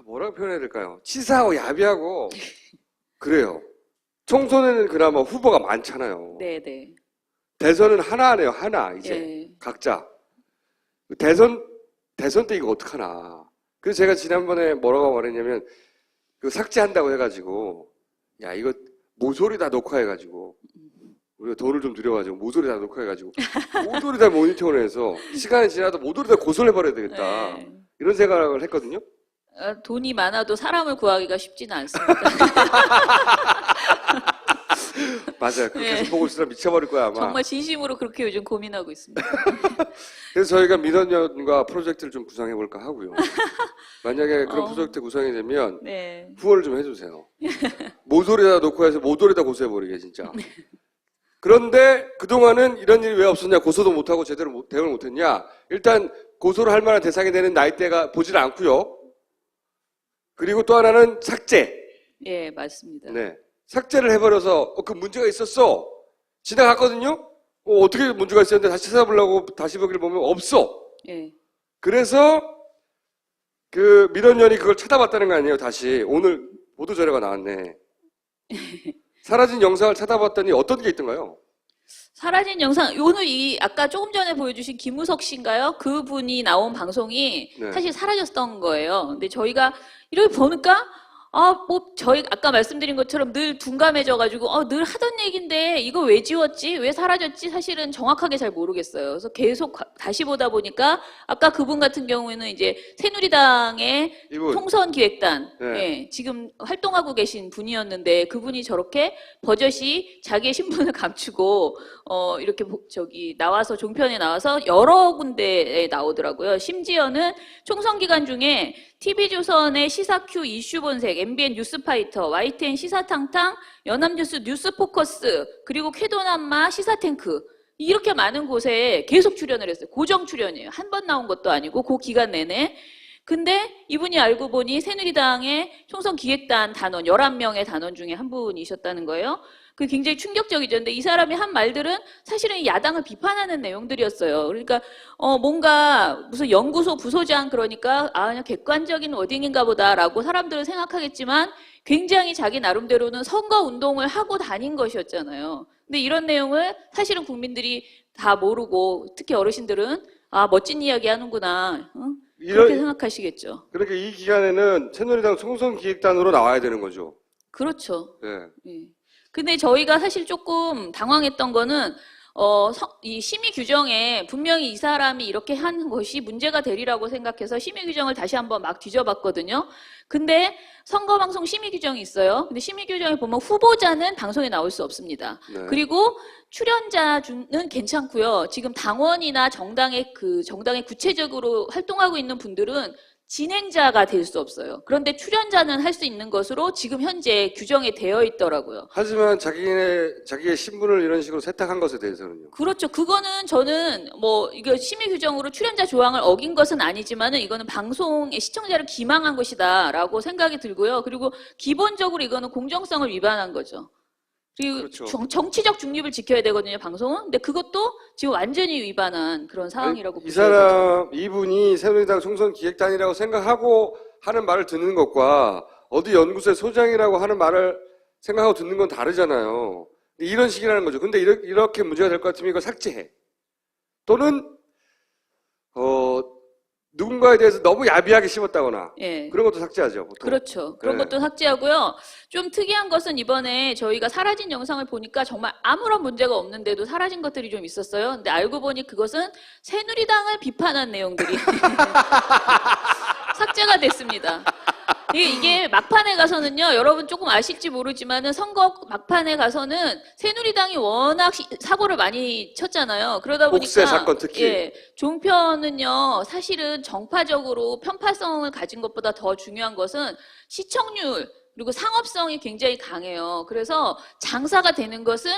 뭐라고 표현해야 될까요? 치사하고 야비하고, 그래요. 총선에는 그나마 후보가 많잖아요. 네네. 대선은 하나네요, 하나, 이제. 예. 각자. 대선 때 이거 어떡하나. 그래서 제가 지난번에 뭐라고 말했냐면, 삭제한다고 해가지고, 야, 이거 모조리 다 녹화해가지고, 우리가 돈을 좀 들여가지고, 모조리 다 녹화해가지고, 모조리 다 모니터링을 해서, 시간이 지나도 모조리 다 고소를 해버려야 되겠다. 네. 이런 생각을 했거든요. 돈이 많아도 사람을 구하기가 쉽지는 않습니다. 맞아요. 그렇게 네. 해서 보고 있으면 미쳐버릴 거야, 아마. 정말 진심으로 그렇게 요즘 고민하고 있습니다. 그래서 저희가 민원연과 프로젝트를 좀 구상해볼까 하고요. 만약에 그런 프로젝트 구성이 되면, 네. 후원을 좀 해주세요. 모조리다 놓고 해서 모조리다 고소해버리게, 진짜. 그런데 그동안은 이런 일이 왜 없었냐, 고소도 못하고 제대로 대응을 못했냐. 일단 고소를 할 만한 대상이 되는 나이대가 보지를 않고요. 그리고 또 하나는 삭제. 예, 맞습니다. 네. 삭제를 해버려서 그 문제가 있었어. 지나갔거든요. 어떻게 문제가 있었는데 다시 찾아보려고 다시 보기를 보면 없어. 예. 그래서 그 민원연이 그걸 찾아봤다는 거 아니에요. 다시 오늘 보도 자료가 나왔네. 사라진 영상을 찾아봤더니 어떤 게 있던가요? 사라진 영상, 오늘 아까 조금 전에 보여주신 김우석 씨인가요? 그분이 나온 방송이 네. 사실 사라졌던 거예요. 근데 저희가 이렇게 보니까, 저희 아까 말씀드린 것처럼 늘 둔감해져가지고, 늘 하던 얘기인데 이거 왜 지웠지? 왜 사라졌지? 사실은 정확하게 잘 모르겠어요. 그래서 계속 다시 보다 보니까 아까 그분 같은 경우에는 이제 새누리당의 이분. 총선기획단, 네. 예, 지금 활동하고 계신 분이었는데 그분이 저렇게 버젓이 자기의 신분을 감추고, 이렇게 나와서 종편에 나와서 여러 군데에 나오더라고요. 심지어는 총선 기간 중에 TV조선의 시사큐 이슈 본색, MBN 뉴스파이터, YTN 시사탕탕, 연합뉴스 뉴스포커스, 그리고 쾌도남마 시사탱크 이렇게 많은 곳에 계속 출연을 했어요. 고정 출연이에요. 한 번 나온 것도 아니고 그 기간 내내. 근데 이분이 알고 보니 새누리당의 총선 기획단 단원 11명의 단원 중에 한 분이셨다는 거예요. 그 굉장히 충격적이죠. 근데 이 사람이 한 말들은 사실은 야당을 비판하는 내용들이었어요. 그러니까 뭔가 무슨 연구소 부소장 그러니까 그냥 객관적인 워딩인가 보다라고 사람들은 생각하겠지만 굉장히 자기 나름대로는 선거 운동을 하고 다닌 것이었잖아요. 근데 이런 내용을 사실은 국민들이 다 모르고 특히 어르신들은 멋진 이야기 하는구나. 그렇게 생각하시겠죠. 그러니까 이 기간에는 새누리당 총선 기획단으로 나와야 되는 거죠. 그렇죠. 네. 예. 근데 저희가 사실 조금 당황했던 거는 이 심의 규정에 분명히 이 사람이 이렇게 한 것이 문제가 되리라고 생각해서 심의 규정을 다시 한번 막 뒤져봤거든요. 근데 선거방송 심의 규정이 있어요. 근데 심의 규정에 보면 후보자는 방송에 나올 수 없습니다. 네. 그리고 출연자는 괜찮고요. 지금 당원이나 정당에 구체적으로 활동하고 있는 분들은 진행자가 될 수 없어요. 그런데 출연자는 할 수 있는 것으로 지금 현재 규정에 되어 있더라고요. 하지만 자기의 신분을 이런 식으로 세탁한 것에 대해서는요. 그렇죠. 그거는 저는 이거 심의 규정으로 출연자 조항을 어긴 것은 아니지만은 이거는 방송의 시청자를 기망한 것이다라고 생각이 들고요. 그리고 기본적으로 이거는 공정성을 위반한 거죠. 그리고 그렇죠. 정치적 중립을 지켜야 되거든요, 방송은. 근데 그것도 지금 완전히 위반한 그런 상황이라고 이 보셔야 되죠. 이분이 새누리당 총선 기획단이라고 생각하고 하는 말을 듣는 것과 어디 연구소의 소장이라고 하는 말을 생각하고 듣는 건 다르잖아요. 이런 식이라는 거죠. 근데 이렇게 문제가 될 것 같으면 이거 삭제해. 또는, 누군가에 대해서 너무 야비하게 씹었다거나. 예. 그런 것도 삭제하죠, 보통. 그렇죠. 그런 네. 것도 삭제하고요. 좀 특이한 것은 이번에 저희가 사라진 영상을 보니까 정말 아무런 문제가 없는데도 사라진 것들이 좀 있었어요. 근데 알고 보니 그것은 새누리당을 비판한 내용들이 삭제가 됐습니다. 이게 막판에 가서는요, 여러분 조금 아실지 모르지만은 선거 막판에 가서는 새누리당이 워낙 사고를 많이 쳤잖아요. 그러다 보니까 복세 사건 특히. 예, 종편은요, 사실은 정파적으로 편파성을 가진 것보다 더 중요한 것은 시청률 그리고 상업성이 굉장히 강해요. 그래서 장사가 되는 것은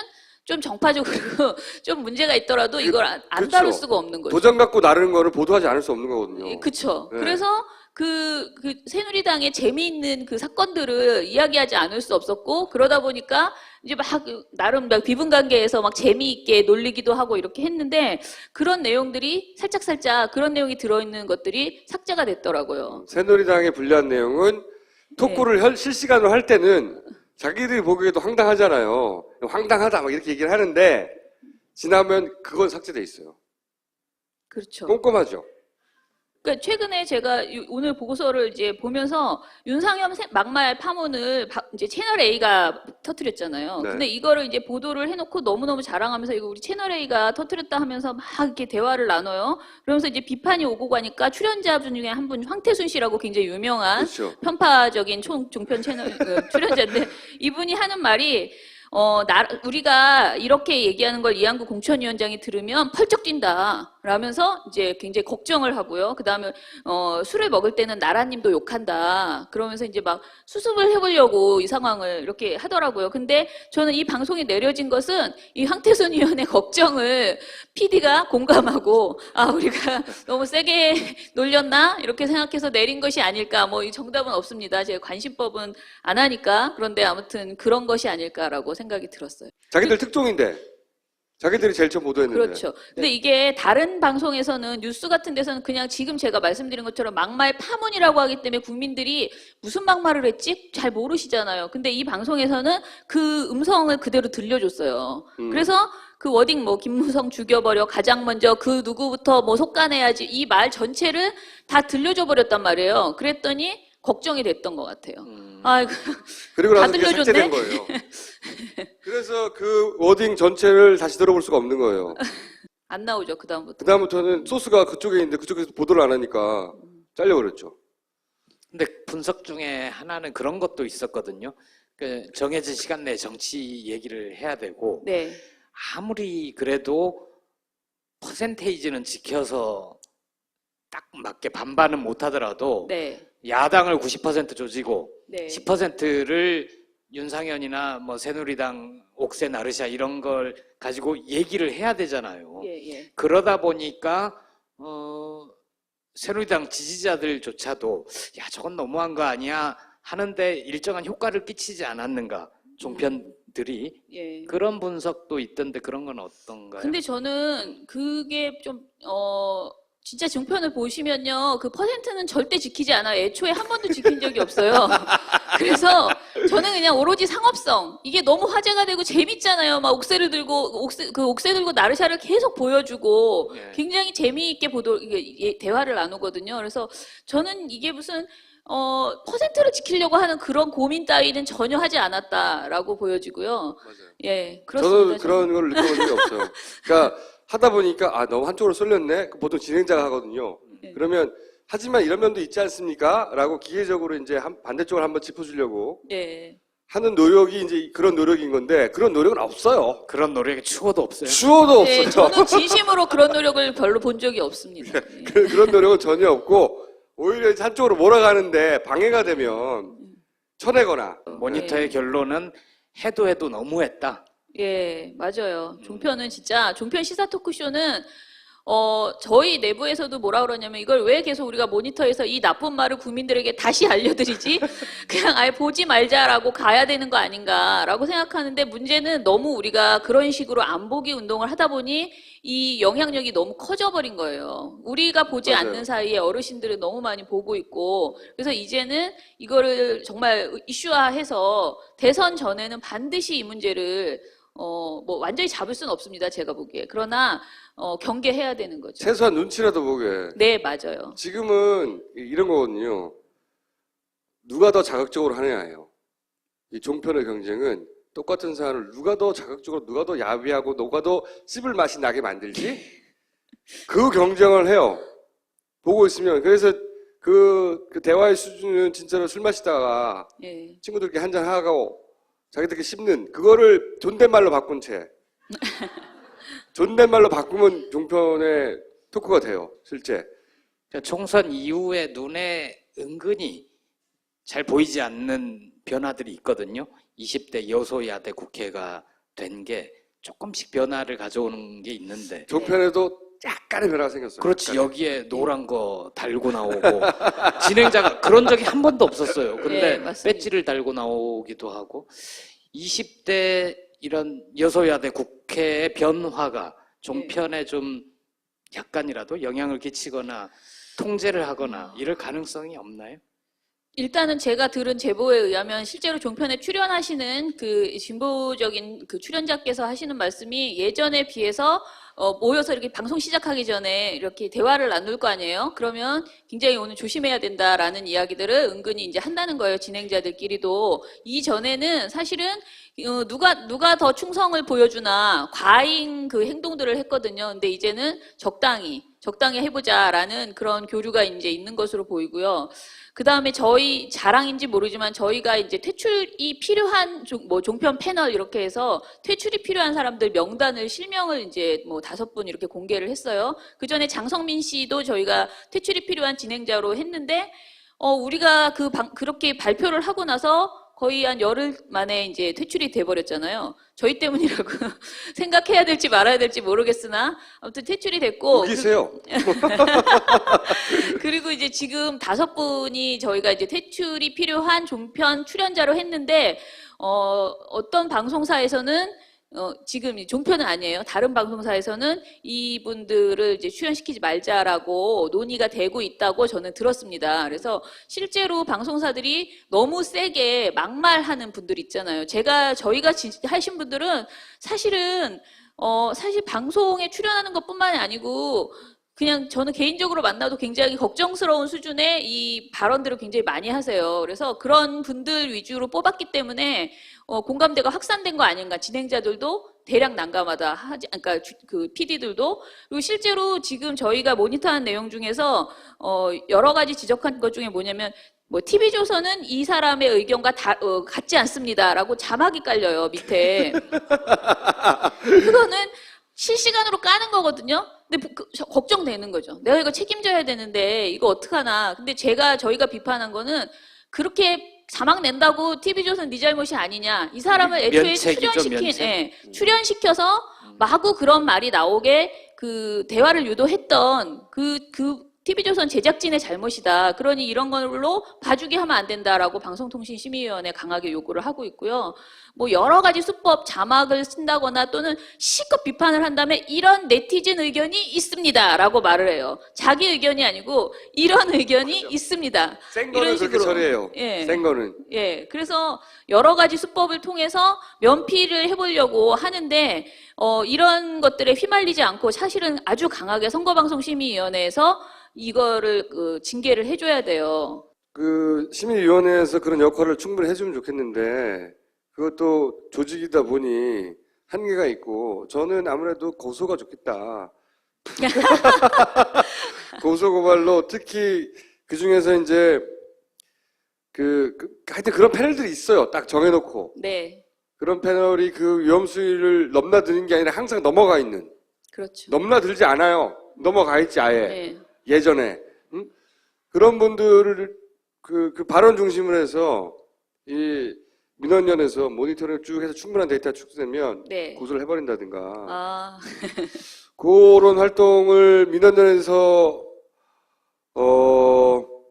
좀 정파적으로 좀 문제가 있더라도 이걸 안 그렇죠. 다룰 수가 없는 거죠. 도장 갖고 나르는 거를 보도하지 않을 수 없는 거거든요. 그렇죠. 네. 그래서 그 새누리당의 재미있는 그 사건들을 이야기하지 않을 수 없었고 그러다 보니까 이제 막 나름 비분관계에서 막 재미있게 놀리기도 하고 이렇게 했는데 그런 내용들이 살짝 그런 내용이 들어있는 것들이 삭제가 됐더라고요. 새누리당의 불리한 내용은 토크를 실시간으로 할 때는 자기들이 보기에도 황당하잖아요. 황당하다 막 이렇게 얘기를 하는데 지나면 그건 삭제돼 있어요. 그렇죠. 꼼꼼하죠. 그러니까 최근에 제가 오늘 보고서를 이제 보면서 윤상현 막말 파문을 이제 채널 A가 터뜨렸잖아요. 네. 근데 이거를 이제 보도를 해놓고 너무너무 자랑하면서 이거 우리 채널 A가 터뜨렸다 하면서 막 이렇게 대화를 나눠요. 그러면서 이제 비판이 오고 가니까 출연자 중에 한 분 황태순 씨라고 굉장히 유명한 그렇죠. 편파적인 종편 채널 출연자인데 이분이 하는 말이 우리가 이렇게 얘기하는 걸 이한구 공천위원장이 들으면 펄쩍 뛴다. 라면서 이제 굉장히 걱정을 하고요. 그 다음에, 술을 먹을 때는 나라님도 욕한다. 그러면서 이제 막 수습을 해보려고 이 상황을 이렇게 하더라고요. 근데 저는 이 방송이 내려진 것은 이 황태순 의원의 걱정을 PD가 공감하고, 우리가 너무 세게 놀렸나? 이렇게 생각해서 내린 것이 아닐까. 이 정답은 없습니다. 제가 관심법은 안 하니까. 그런데 아무튼 그런 것이 아닐까라고 생각이 들었어요. 자기들 특종인데. 자기들이 제일 처음 보도했는데. 그렇죠. 근데 이게 다른 방송에서는 뉴스 같은 데서는 그냥 지금 제가 말씀드린 것처럼 막말 파문이라고 하기 때문에 국민들이 무슨 막말을 했지? 잘 모르시잖아요. 근데 이 방송에서는 그 음성을 그대로 들려줬어요. 그래서 그 워딩 김무성 죽여버려 가장 먼저 그 누구부터 속간해야지 이 말 전체를 다 들려줘 버렸단 말이에요. 그랬더니 걱정이 됐던 것 같아요. 아, 그리고 다 나서 그게 들려줬네? 삭제된 거예요. 그래서 그 워딩 전체를 다시 들어볼 수가 없는 거예요. 안 나오죠, 그다음부터. 그다음부터는 소스가 그쪽에 있는데 그쪽에서 보도를 안 하니까 잘려버렸죠. 근데 분석 중에 하나는 그런 것도 있었거든요. 그 정해진 시간 내에 정치 얘기를 해야 되고 네. 아무리 그래도 퍼센테이지는 지켜서 딱 맞게 반반은 못하더라도 네. 야당을 90% 조지고 네. 10%를 윤상현이나 뭐 새누리당, 옥새 나르샤 이런 걸 가지고 얘기를 해야 되잖아요. 예, 예. 그러다 보니까 새누리당 지지자들조차도 야 저건 너무한 거 아니야 하는데 일정한 효과를 끼치지 않았는가 종편들이 예. 그런 분석도 있던데 그런 건 어떤가요? 근데 저는 그게 좀, 진짜 종편을 보시면요. 그 퍼센트는 절대 지키지 않아요. 애초에 한 번도 지킨 적이 없어요. 그래서 저는 그냥 오로지 상업성. 이게 너무 화제가 되고 재밌잖아요. 막 옥새를 들고, 옥새 들고 나르샤를 계속 보여주고 예. 굉장히 재미있게 대화를 나누거든요. 그래서 저는 이게 무슨, 퍼센트를 지키려고 하는 그런 고민 따위는 전혀 하지 않았다라고 보여지고요. 맞아요. 예, 그렇습니다. 저는 그런 걸 느껴본 적이 없어요. 그러니까 하다 보니까 아 너무 한쪽으로 쏠렸네. 보통 진행자가 하거든요. 네. 그러면 하지만 이런 면도 있지 않습니까? 라고 기계적으로 이제 반대쪽을 한번 짚어주려고 예. 하는 노력이 이제 그런 노력인 건데 그런 노력은 없어요. 그런 노력의 추호도 없어요. 추호도 네, 없어요. 저는 진심으로 그런 노력을 별로 본 적이 없습니다. 예. 그런 노력은 전혀 없고 오히려 이제 한쪽으로 몰아가는데 방해가 되면 쳐내거나 모니터의 예. 결론은 해도 너무했다. 예, 맞아요. 종편은 진짜, 종편 시사 토크쇼는, 저희 내부에서도 뭐라 그러냐면 이걸 왜 계속 우리가 모니터에서 이 나쁜 말을 국민들에게 다시 알려드리지? 그냥 아예 보지 말자라고 가야 되는 거 아닌가라고 생각하는데 문제는 너무 우리가 그런 식으로 안 보기 운동을 하다 보니 이 영향력이 너무 커져버린 거예요. 우리가 보지 맞아요. 않는 사이에 어르신들은 너무 많이 보고 있고 그래서 이제는 이거를 정말 이슈화해서 대선 전에는 반드시 이 문제를 뭐 완전히 잡을 수는 없습니다. 제가 보기에. 그러나 경계해야 되는 거죠. 최소한 눈치라도 보게. 네, 맞아요. 지금은 이런 거거든요. 누가 더 자극적으로 하느냐예요. 이 종편의 경쟁은 똑같은 사안을 누가 더 자극적으로, 누가 더 야비하고, 누가 더 씹을 맛이 나게 만들지? 그 경쟁을 해요. 보고 있으면. 그래서 그 대화의 수준은 진짜로 술 마시다가 예. 친구들끼리 한잔 하고 자기들끼리 씹는 그거를 존댓말로 바꾼 채. 존댓말로 바꾸면 종편의 토크가 돼요. 실제. 총선 이후에 눈에 은근히 잘 보이지 않는 변화들이 있거든요. 20대 여소야대 국회가 된 게 조금씩 변화를 가져오는 게 있는데 종편에도 약간의 변화가 생겼어요. 그렇지 약간의. 여기에 노란 거 달고 나오고 진행자가 그런 적이 한 번도 없었어요. 근데 네, 맞습니다. 배지를 달고 나오기도 하고 20대 이런 여소야대 국회의 변화가 종편에 좀 약간이라도 영향을 끼치거나 통제를 하거나 이럴 가능성이 없나요? 일단은 제가 들은 제보에 의하면 실제로 종편에 출연하시는 그 진보적인 그 출연자께서 하시는 말씀이 예전에 비해서 모여서 이렇게 방송 시작하기 전에 이렇게 대화를 나눌 거 아니에요? 그러면 굉장히 오늘 조심해야 된다라는 이야기들을 은근히 이제 한다는 거예요. 진행자들끼리도. 이전에는 사실은 누가 더 충성을 보여주나 과잉 그 행동들을 했거든요. 근데 이제는 적당히 해보자라는 그런 교류가 이제 있는 것으로 보이고요. 그 다음에 저희 자랑인지 모르지만 저희가 이제 퇴출이 필요한 종편 패널 이렇게 해서 퇴출이 필요한 사람들 명단을 실명을 이제 뭐 5분 이렇게 공개를 했어요. 그 전에 장성민 씨도 저희가 퇴출이 필요한 진행자로 했는데 우리가 그렇게 발표를 하고 나서 거의 한 열흘 만에 이제 퇴출이 돼버렸잖아요. 저희 때문이라고 생각해야 될지 말아야 될지 모르겠으나 아무튼 퇴출이 됐고. 우기세요. 그리고 이제 지금 5분이 저희가 이제 퇴출이 필요한 종편 출연자로 했는데 어떤 방송사에서는 지금 종편은 아니에요. 다른 방송사에서는 이분들을 이제 출연시키지 말자라고 논의가 되고 있다고 저는 들었습니다. 그래서 실제로 방송사들이 너무 세게 막말하는 분들 있잖아요. 저희가 하신 분들은 사실 방송에 출연하는 것뿐만이 아니고 그냥 저는 개인적으로 만나도 굉장히 걱정스러운 수준의 이 발언들을 굉장히 많이 하세요. 그래서 그런 분들 위주로 뽑았기 때문에 공감대가 확산된 거 아닌가. 진행자들도 대략 난감하다 하지, 그러니까 그 PD들도. 그리고 실제로 지금 저희가 모니터한 내용 중에서 여러 가지 지적한 것 중에 뭐냐면 뭐 TV조선은 이 사람의 의견과 같지 않습니다라고 자막이 깔려요 밑에. 그거는 실시간으로 까는 거거든요. 근데 걱정되는 거죠. 내가 이거 책임져야 되는데 이거 어떡하나. 근데 저희가 비판한 거는 그렇게 자막 낸다고 TV조선 네 잘못이 아니냐. 이 사람을 애초에 면책이죠, 면책. 출연시켜서 마구 그런 말이 나오게 그 대화를 유도했던 그 TV조선 제작진의 잘못이다. 그러니 이런 걸로 봐주기 하면 안 된다라고 방송통신심의위원회 강하게 요구를 하고 있고요. 뭐 여러 가지 수법, 자막을 쓴다거나 또는 실컷 비판을 한 다음에 이런 네티즌 의견이 있습니다라고 말을 해요. 자기 의견이 아니고 이런 의견이 있습니다. 센 거는 이런 그렇게 식으로. 처리해요. 예. 센 거는. 예, 그래서 여러 가지 수법을 통해서 면피를 해보려고 하는데 이런 것들에 휘말리지 않고 사실은 아주 강하게 선거방송심의위원회에서 이거를 징계를 해줘야 돼요. 그 심의위원회에서 그런 역할을 충분히 해주면 좋겠는데 그것도 조직이다 보니 한계가 있고 저는 아무래도 고소가 좋겠다. 고소고발로 특히 그 중에서 이제 하여튼 그런 패널들이 있어요. 딱 정해놓고 네, 그런 패널이 그 위험 수위를 넘나드는 게 아니라 항상 넘어가 있는. 그렇죠. 넘나들지 않아요. 넘어가 있지 아예. 네. 예전에. 응? 그런 분들을 그 발언 중심으로 해서 이 민원연에서 모니터링 쭉 해서 충분한 데이터가 축소되면 네. 고소를 해버린다든가 아, 그런 활동을 민원연에서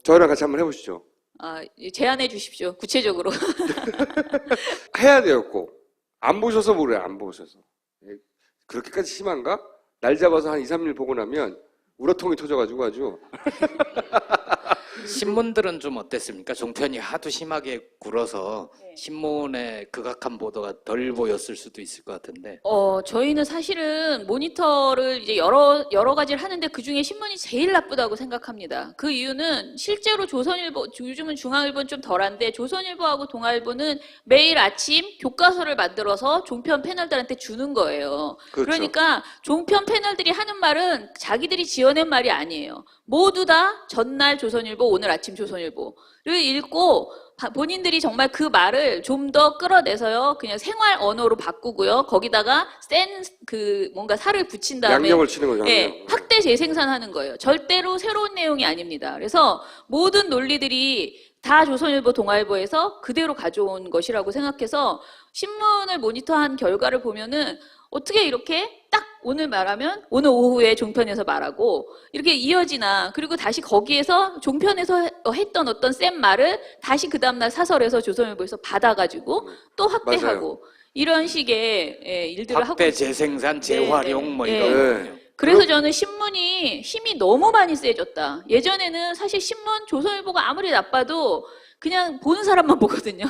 저희랑 같이 한번 해보시죠. 제안해 주십시오. 구체적으로. 해야 돼요, 꼭. 안 보셔서 모르요, 안 보셔서. 그렇게까지 심한가? 날 잡아서 한 2, 3일 보고 나면 우라통이 터져가지고 아주. 신문들은 좀 어땠습니까? 종편이 하도 심하게 굴어서 신문의 극악한 보도가 덜 보였을 수도 있을 것 같은데. 저희는 사실은 모니터를 이제 여러 가지를 하는데 그 중에 신문이 제일 나쁘다고 생각합니다. 그 이유는 실제로 조선일보, 요즘은 중앙일보는 좀 덜한데 조선일보하고 동아일보는 매일 아침 교과서를 만들어서 종편 패널들한테 주는 거예요. 그렇죠. 그러니까 종편 패널들이 하는 말은 자기들이 지어낸 말이 아니에요. 모두 다 전날 조선일보, 오늘 아침 조선일보를 읽고 본인들이 정말 그 말을 좀 더 끌어내서요, 그냥 생활 언어로 바꾸고요. 거기다가 뭔가 살을 붙인 다음에 양념을 치는 거죠. 예, 확대 재생산하는 거예요. 절대로 새로운 내용이 아닙니다. 그래서 모든 논리들이 다 조선일보, 동아일보에서 그대로 가져온 것이라고 생각해서 신문을 모니터한 결과를 보면은 어떻게 이렇게 딱 오늘 말하면 오늘 오후에 종편에서 말하고 이렇게 이어지나. 그리고 다시 거기에서 종편에서 했던 어떤 센 말을 다시 그 다음날 사설에서 조선일보에서 받아가지고 또 확대하고 맞아요. 이런 식의 일들을 하고 확대, 있어요. 재생산, 네, 재활용 뭐 네. 이런 네. 거군요. 그래서 저는 신문이 힘이 너무 많이 세졌다. 예전에는 사실 신문, 조선일보가 아무리 나빠도 그냥 보는 사람만 보거든요.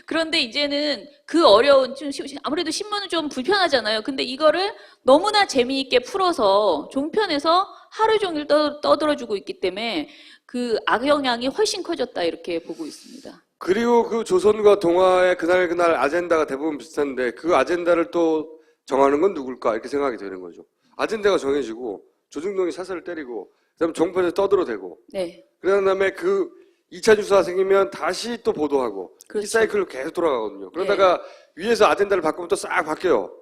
그런데 이제는 그 어려운, 아무래도 신문은 좀 불편하잖아요. 근데 이거를 너무나 재미있게 풀어서 종편에서 하루 종일 떠들어주고 있기 때문에 그 악영향이 훨씬 커졌다 이렇게 보고 있습니다. 그리고 그 조선과 동아의 그날 아젠다가 대부분 비슷한데 그 아젠다를 또 정하는 건 누굴까 이렇게 생각이 되는 거죠. 아젠다가 정해지고 조중동이 사설을 때리고 그다음에 종편에서 떠들어대고 네, 그런 다음에 그 2차 뉴스가 생기면 다시 또 보도하고 그렇죠. 이 사이클로 계속 돌아가거든요. 그러다가 위에서 아젠다를 바꾸면 또 싹 바뀌어요.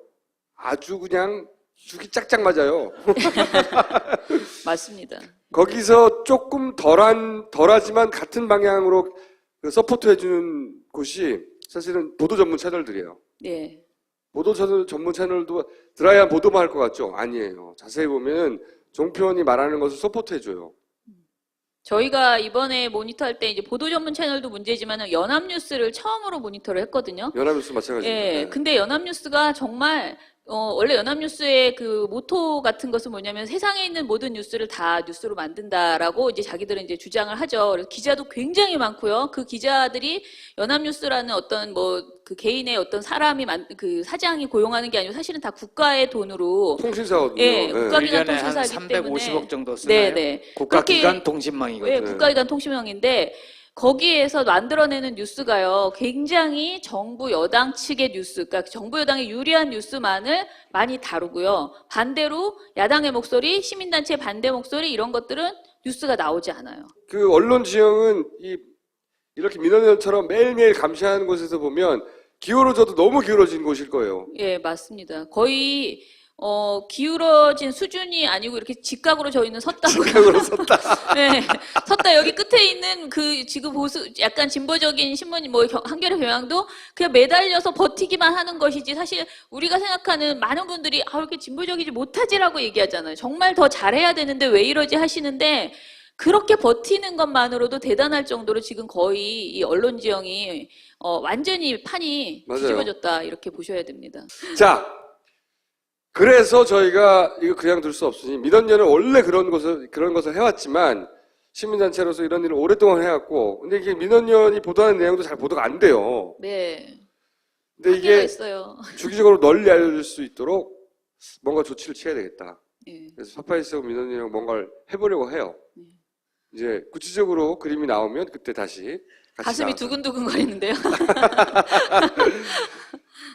아주 그냥 죽이 짝짝 맞아요. 맞습니다. 거기서 조금 덜하지만 같은 방향으로 서포트 해주는 곳이 사실은 보도 전문 채널들이에요. 네. 보도 전문 채널도 드라이한 보도만 할 것 같죠? 아니에요. 자세히 보면 종편이 말하는 것을 서포트 해줘요. 저희가 이번에 모니터할 때 이제 보도 전문 채널도 문제지만 연합뉴스를 처음으로 모니터를 했거든요. 연합뉴스 마찬가지입니다. 예, 근데 연합뉴스가 정말 원래 연합뉴스의 그 모토 같은 것은 뭐냐면 세상에 있는 모든 뉴스를 다 뉴스로 만든다라고 이제 자기들은 이제 주장을 하죠. 그래서 기자도 굉장히 많고요. 그 기자들이 연합뉴스라는 어떤 그 개인의 어떤 사람이 그 사장이 고용하는 게 아니고 사실은 다 국가의 돈으로 통신사거든요. 예, 네. 국가기관 1년에 한 통신사이기 때문에 350억 정도 쓰나요? 네. 국가기관 통신망이거든요. 예, 국가기관 통신망인데 거기에서 만들어내는 뉴스가요, 굉장히 정부 여당 측의 뉴스, 그러니까 정부 여당에 유리한 뉴스만을 많이 다루고요. 반대로 야당의 목소리, 시민단체 반대 목소리 이런 것들은 뉴스가 나오지 않아요. 그 언론 지형은 이렇게 민원연처럼 매일매일 감시하는 곳에서 보면 기울어져도 너무 기울어진 곳일 거예요. 예, 맞습니다. 거의 기울어진 수준이 아니고 이렇게 직각으로 저희는 섰다고요. 직각으로 섰다. 네, 섰다. 여기 끝에 있는 그 지금 보수 약간 진보적인 신문 뭐 한겨레 경향도 그냥 매달려서 버티기만 하는 것이지, 사실 우리가 생각하는 많은 분들이 이렇게 진보적이지 못하지라고 얘기하잖아요. 정말 더 잘해야 되는데 왜 이러지 하시는데, 그렇게 버티는 것만으로도 대단할 정도로 지금 거의 이 언론 지형이 완전히 판이 맞아요. 뒤집어졌다 이렇게 보셔야 됩니다. 자, 그래서 저희가 이거 그냥 둘 수 없으니, 민원연은 원래 그런 것을 해왔지만 시민단체로서 이런 일을 오랫동안 해왔고, 근데 이게 민원연이 보도하는 내용도 잘 보도가 안 돼요. 네, 근데 한계가 이게 있어요. 주기적으로 널리 알려줄 수 있도록 뭔가 조치를 취해야 되겠다. 예. 그래서 파파이스하고 민원연이랑 뭔가를 해보려고 해요. 이제 구체적으로 그림이 나오면 그때 다시 같이 가슴이 나와서. 두근두근 거리는데요.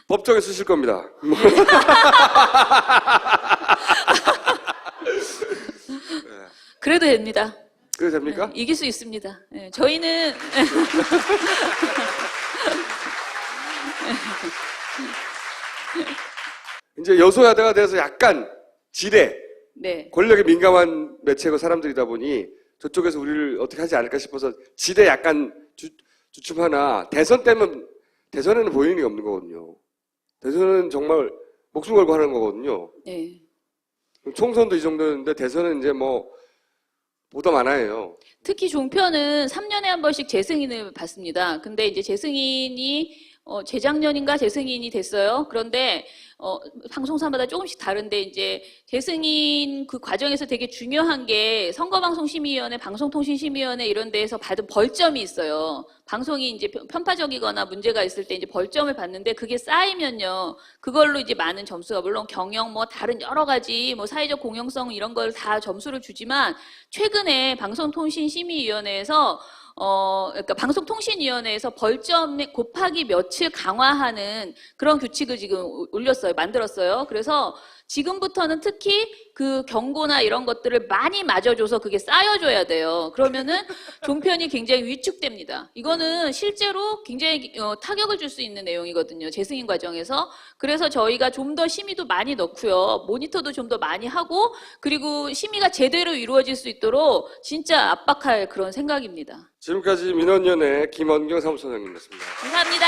법정에 쓰실 겁니다. 그래도 됩니다. 그래도 됩니까? 네, 이길 수 있습니다. 네, 저희는 이제 여소야대가 돼서 약간 지뢰, 네, 권력에 민감한 매체고 사람들이다 보니 저쪽에서 우리를 어떻게 하지 않을까 싶어서 지뢰 약간 주춤하나, 대선 때면 대선에는 보이는 게 없는 거거든요. 대선은 정말 목숨 걸고 하는 거거든요. 네. 총선도 이 정도였는데 대선은 이제 뭐 보다 많아요. 특히 종편은 3년에 한 번씩 재승인을 받습니다. 근데 이제 재승인이 재작년인가 재승인이 됐어요. 그런데 방송사마다 조금씩 다른데, 이제 재승인 그 과정에서 되게 중요한 게 선거방송심의위원회, 방송통신심의위원회 이런 데에서 받은 벌점이 있어요. 방송이 이제 편파적이거나 문제가 있을 때 이제 벌점을 받는데, 그게 쌓이면요, 그걸로 이제 많은 점수가, 물론 경영 뭐 다른 여러 가지 뭐 사회적 공영성 이런 걸 다 점수를 주지만, 최근에 방송통신심의위원회에서 그러니까 방송통신위원회에서 벌점 곱하기 몇을 강화하는 그런 규칙을 지금 만들었어요. 그래서 지금부터는 특히 그 경고나 이런 것들을 많이 맞아줘서 그게 쌓여줘야 돼요. 그러면은 종편이 굉장히 위축됩니다. 이거는 실제로 굉장히 타격을 줄 수 있는 내용이거든요. 재승인 과정에서. 그래서 저희가 좀 더 심의도 많이 넣고요. 모니터도 좀 더 많이 하고, 그리고 심의가 제대로 이루어질 수 있도록 진짜 압박할 그런 생각입니다. 지금까지 민원연의 김원경 사무처장님이었습니다. 감사합니다.